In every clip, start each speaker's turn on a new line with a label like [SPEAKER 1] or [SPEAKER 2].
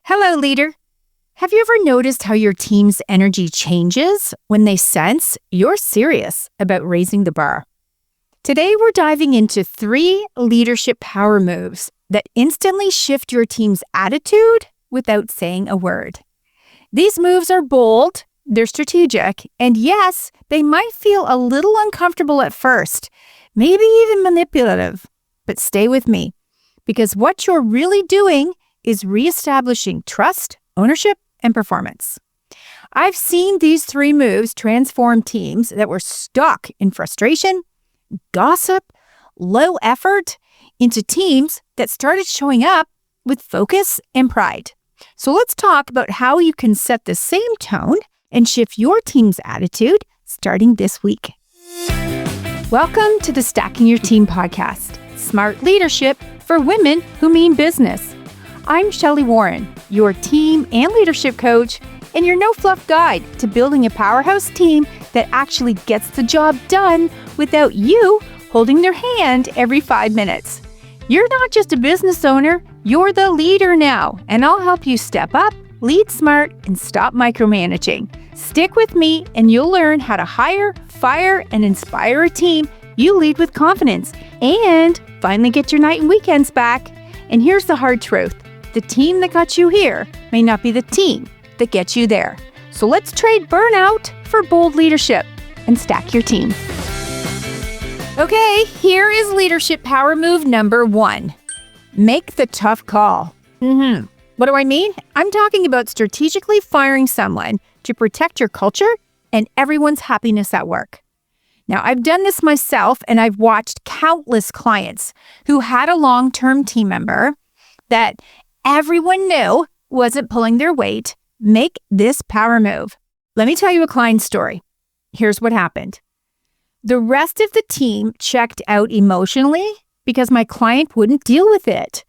[SPEAKER 1] Hello, leader. Have you ever noticed how your team's energy changes when they sense you're serious about raising the bar? Today, we're diving into 3 leadership power moves that instantly shift your team's attitude without saying a word. These moves are bold, they're strategic, and yes, they might feel a little uncomfortable at first, maybe even manipulative. But stay with me, because what you're really doing is reestablishing trust, ownership, and performance. I've seen these 3 moves transform teams that were stuck in frustration, gossip, low effort, into teams that started showing up with focus and pride. So let's talk about how you can set the same tone and shift your team's attitude starting this week. Welcome to the Stacking Your Team podcast, smart leadership for women who mean business. I'm Shelli Warren, your team and leadership coach, and your no-fluff guide to building a powerhouse team that actually gets the job done without you holding their hand every 5 minutes. You're not just a business owner, you're the leader now, and I'll help you step up, lead smart, and stop micromanaging. Stick with me and you'll learn how to hire, fire, and inspire a team you lead with confidence and finally get your night and weekends back. And here's the hard truth. The team that got you here may not be the team that gets you there. So let's trade burnout for bold leadership and stack your team. Okay, here is leadership power move number 1. Make the tough call. What do I mean? I'm talking about strategically firing someone to protect your culture and everyone's happiness at work. Now, I've done this myself, and I've watched countless clients who had a long-term team member that everyone knew wasn't pulling their weight make this power move. Let me tell you a client story. Here's what happened. The rest of the team checked out emotionally because my client wouldn't deal with it.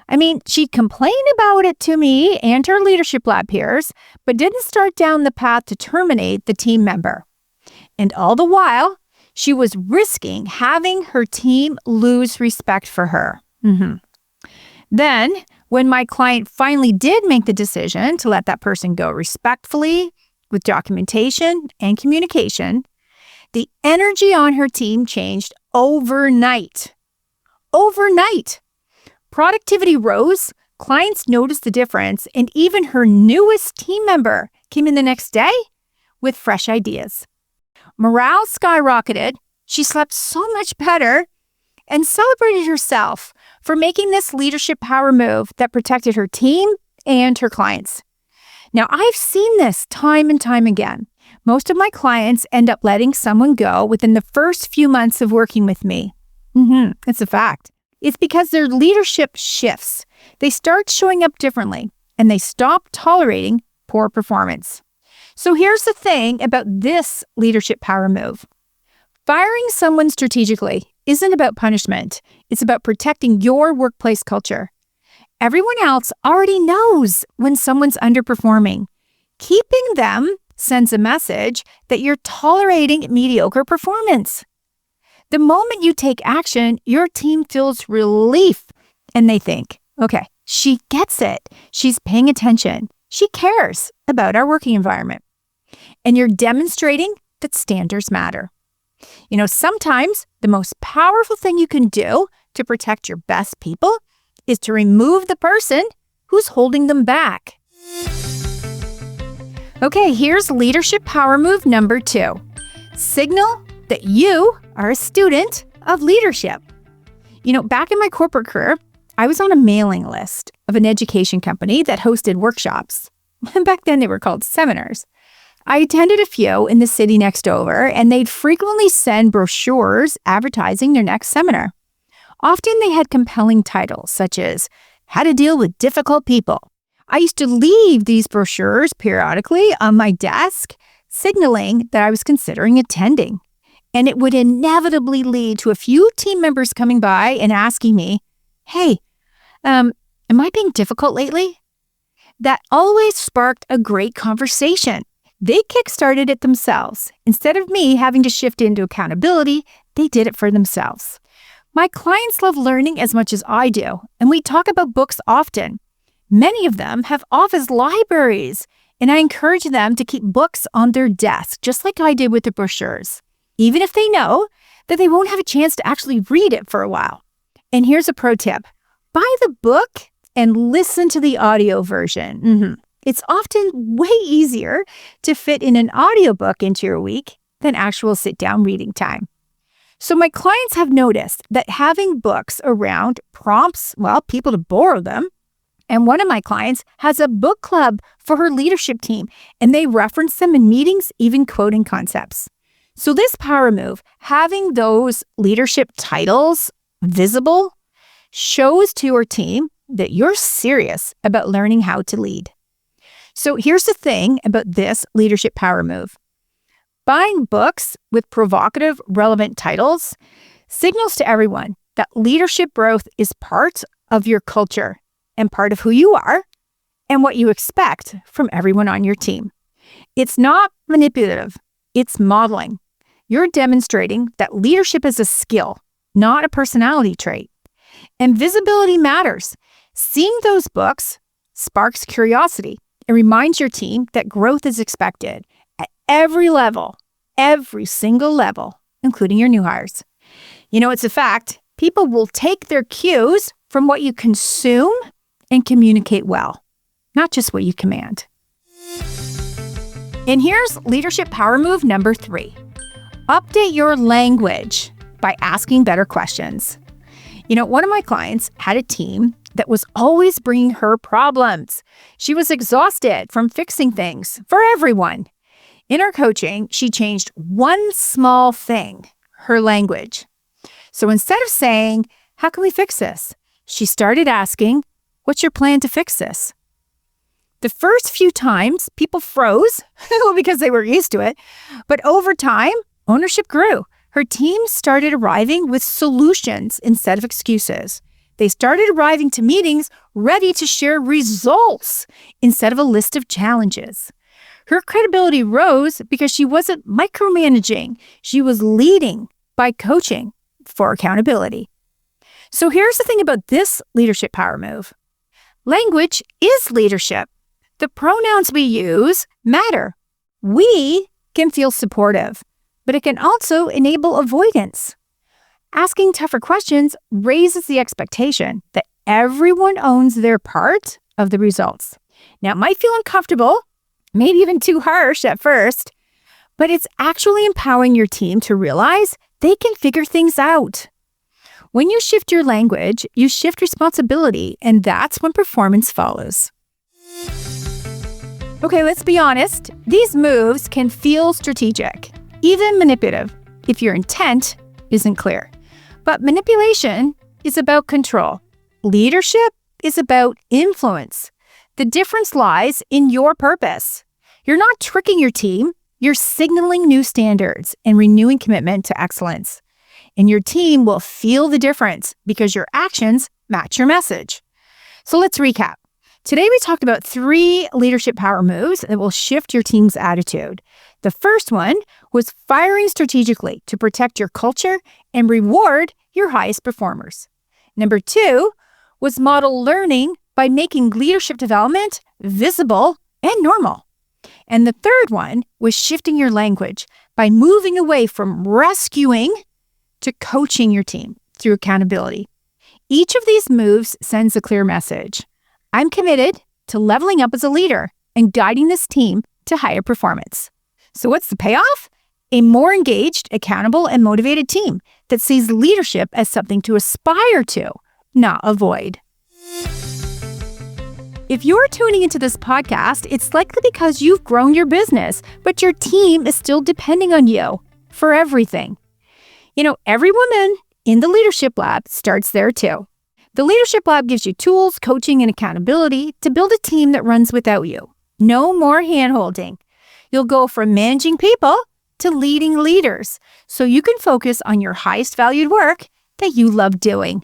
[SPEAKER 1] I mean, she'd complain about it to me and her leadership lab peers, but didn't start down the path to terminate the team member. And all the while, she was risking having her team lose respect for her. Then, when my client finally did make the decision to let that person go respectfully, with documentation and communication, the energy on her team changed overnight. Overnight. Productivity rose, clients noticed the difference, and even her newest team member came in the next day with fresh ideas. Morale skyrocketed, she slept so much better, and celebrated herself for making this leadership power move that protected her team and her clients. Now, I've seen this time and time again. Most of my clients end up letting someone go within the first few months of working with me. It's a fact. It's because their leadership shifts. They start showing up differently, and they stop tolerating poor performance. So here's the thing about this leadership power move. Firing someone strategically isn't about punishment. It's about protecting your workplace culture. Everyone else already knows when someone's underperforming. Keeping them sends a message that you're tolerating mediocre performance. The moment you take action, your team feels relief and they think, okay, she gets it. She's paying attention. She cares about our working environment. And you're demonstrating that standards matter. You know, sometimes the most powerful thing you can do to protect your best people is to remove the person who's holding them back. Okay, here's leadership power move number 2. Signal that you are a student of leadership. You know, back in my corporate career, I was on a mailing list of an education company that hosted workshops. Back then they were called seminars. I attended a few in the city next over, and they'd frequently send brochures advertising their next seminar. Often they had compelling titles such as How to Deal with Difficult People. I used to leave these brochures periodically on my desk, signaling that I was considering attending. And it would inevitably lead to a few team members coming by and asking me, hey, am I being difficult lately? That always sparked a great conversation. They kickstarted it themselves. Instead of me having to shift into accountability, they did it for themselves. My clients love learning as much as I do, and we talk about books often. Many of them have office libraries, and I encourage them to keep books on their desk, just like I did with the brochures, even if they know that they won't have a chance to actually read it for a while. And here's a pro tip. Buy the book and listen to the audio version. It's often way easier to fit in an audiobook into your week than actual sit-down reading time. So my clients have noticed that having books around prompts, people to borrow them. And one of my clients has a book club for her leadership team, and they reference them in meetings, even quoting concepts. So this power move, having those leadership titles visible, shows to your team that you're serious about learning how to lead. So here's the thing about this leadership power move. Buying books with provocative, relevant titles signals to everyone that leadership growth is part of your culture and part of who you are and what you expect from everyone on your team. It's not manipulative, it's modeling. You're demonstrating that leadership is a skill, not a personality trait. And visibility matters. Seeing those books sparks curiosity. It reminds your team that growth is expected at every level, every single level, including your new hires. It's a fact. People will take their cues from what you consume and communicate well, not just what you command. And here's leadership power move number 3. Update your language by asking better questions. One of my clients had a team that was always bringing her problems. She was exhausted from fixing things for everyone. In her coaching, she changed one small thing, her language. So instead of saying, "How can we fix this?" she started asking, "What's your plan to fix this?" The first few times, people froze because they were used to it. But over time, ownership grew. Her team started arriving with solutions instead of excuses. They started arriving to meetings ready to share results instead of a list of challenges. Her credibility rose because she wasn't micromanaging. She was leading by coaching for accountability. So here's the thing about this leadership power move. Language is leadership. The pronouns we use matter. We can feel supportive, but it can also enable avoidance. Asking tougher questions raises the expectation that everyone owns their part of the results. Now, it might feel uncomfortable, maybe even too harsh at first, but it's actually empowering your team to realize they can figure things out. When you shift your language, you shift responsibility, and that's when performance follows. Okay, let's be honest. These moves can feel strategic, even manipulative, if your intent isn't clear. But manipulation is about control. Leadership is about influence. The difference lies in your purpose. You're not tricking your team. You're signaling new standards and renewing commitment to excellence. And your team will feel the difference because your actions match your message. So let's recap. Today we talked about 3 leadership power moves that will shift your team's attitude. The first one was firing strategically to protect your culture and reward your highest performers. Number 2 was model learning by making leadership development visible and normal. And the third one was shifting your language by moving away from rescuing to coaching your team through accountability. Each of these moves sends a clear message. I'm committed to leveling up as a leader and guiding this team to higher performance. So what's the payoff? A more engaged, accountable, and motivated team that sees leadership as something to aspire to, not avoid. If you're tuning into this podcast, it's likely because you've grown your business, but your team is still depending on you for everything. Every woman in the Leadership Lab starts there too. The Leadership Lab gives you tools, coaching, and accountability to build a team that runs without you. No more hand-holding. You'll go from managing people to leading leaders, so you can focus on your highest valued work that you love doing.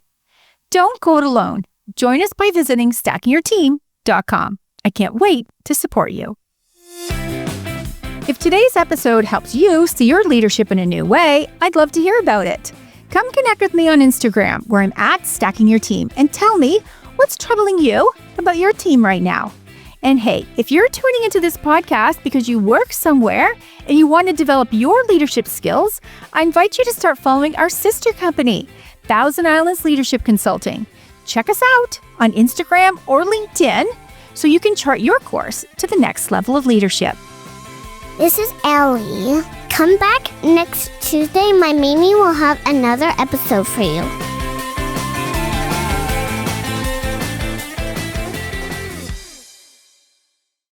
[SPEAKER 1] Don't go it alone. Join us by visiting stackingyourteam.com. I can't wait to support you. If today's episode helps you see your leadership in a new way, I'd love to hear about it. Come connect with me on Instagram, where I'm at Stacking Your Team, and tell me, What's troubling you about your team right now? And hey, if you're tuning into this podcast because you work somewhere and you want to develop your leadership skills, I invite you to start following our sister company, Thousand Islands Leadership Consulting. Check us out on Instagram or LinkedIn so you can chart your course to the next level of leadership.
[SPEAKER 2] This is Ellie. Come back next Tuesday. My Mimi will have another episode for you.